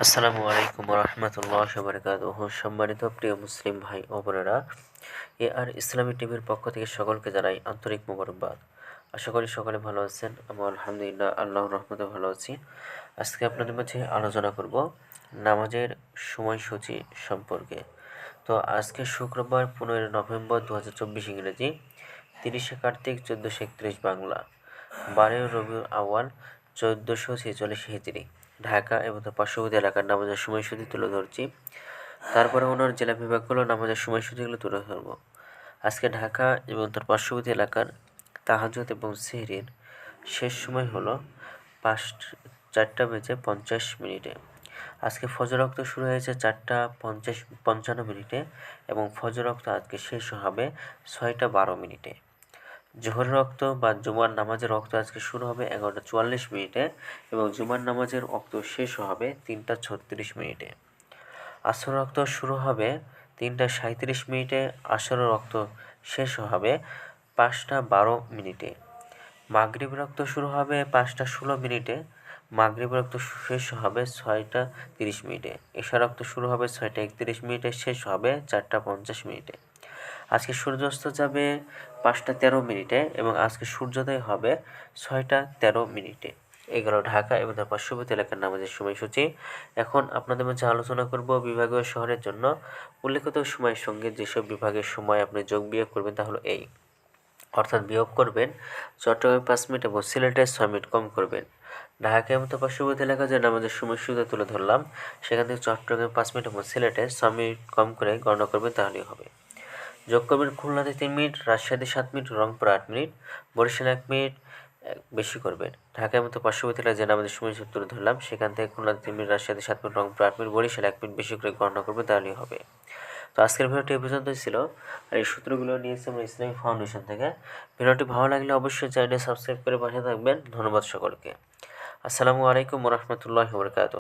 আসসালামু আলাইকুম রহমতুল্লাহ বারকাতুহু। সম্মানিত প্রিয় মুসলিম ভাই ও বোনেরা, ইসলামী টিভির পক্ষ থেকে সকলকে জানাই আন্তরিক মোবারকবাদ। আশা করি সকলে ভালো আছেন। আমি আলহামদুলিল্লাহ আল্লাহর রহমতে ভালো আছি। আজকে আপনাদের মাঝে আলোচনা করব নামাজের সময়সূচি সম্পর্কে। তো আজকে শুক্রবার 15 নভেম্বর 2024 ইংরেজি, 30 কার্তিক 1431 বাংলা, 12 রবিউল আউয়াল 1446 হিজরি। ঢাকা এবং তার পার্শ্ববর্তী এলাকার নামাজের সময়সূচি তুলে ধরছি। তারপরে অন্যান্য জেলা বিভাগগুলো নামাজের সময়সূচিগুলো তুলে ধরবো। আজকে ঢাকা এবং তার পার্শ্ববর্তী এলাকার তাহাজ্জুদ এবং সেহরির শেষ সময় হলো 4:50 আজকে ফজর ওয়াক্ত শুরু হয়েছে 4:55 এবং ফজর ওয়াক্ত আজকে শেষ হবে 6:12। জোহরের ওয়াক্ত বা জুমার নামাজের ওয়াক্ত আজকে শুরু হবে 11:44 এবং জুমার নামাজের ওয়াক্ত শেষ হবে 3:36। আসরের ওয়াক্ত শুরু হবে 3:37, আসরের ওয়াক্ত শেষ হবে 5:12। মাগরিবের ওয়াক্ত শুরু হবে 5:16, মাগরিবের ওয়াক্ত শেষ হবে 6:30। এশার ওয়াক্ত শুরু হবে 6:31, শেষ হবে 4:50। আজকে সূর্যাস্ত যাবে 5:13 এবং আজকে সূর্যোদয় হবে 6:13। এগুলো ঢাকা এবং তার পার্শ্ববর্তী এলাকার নামাজের সময়সূচি। এখন আপনাদের মাঝে আলোচনা করব বিভাগীয় শহরের জন্য উল্লেখিত সময়ের সঙ্গে যেসব বিভাগের সময় আপনি যোগ বিয়োগ করবেন তা হলো এই, অর্থাৎ বিয়োগ করবেন চট্টগ্রামে 5 মিনিট এবং সিলেটে 6 মিনিট কম করবেন। ঢাকা এবং তার পার্শ্ববর্তী এলাকা যে নামাজের সময়সূচি তুলে ধরলাম সেখান থেকে চট্টগ্রামে 5 মিনিট এবং সিলেটে 6 মিনিট কম করে গণনা করবেন, তাহলেই হবে। যোগ করবেন খুলনাতে 3 মিনিট, রাজশাহীতে 7 মিনিট, রংপুর 8 মিনিট, বরিশালে 1 মিনিট বেশি করবেন। ঢাকার মতো পার্শ্ববর্তী এলাকায় যে নামাজের সময়সূচি তুলে ধরলাম সেখান থেকে খুলনাতে 3 মিনিট, রাজশাহীতে 7 মিনিট, রংপুর 8 মিনিট, বরিশালে 1 মিনিট বেশি করে গণনা করবেন, তাহলেই হবে। তো আজকের ভিডিওটি এই পর্যন্তই ছিল। আর এই সূত্রগুলো নিয়েছি আমরা ইসলামিক ফাউন্ডেশন থেকে। ভিডিওটি ভালো লাগলে অবশ্যই চ্যানেলটি সাবস্ক্রাইব করে পাশে থাকবেন। ধন্যবাদ সকলকে। আসসালামু আলাইকুম রহমতুল্লাহি ওয়া বারাকাতুহু।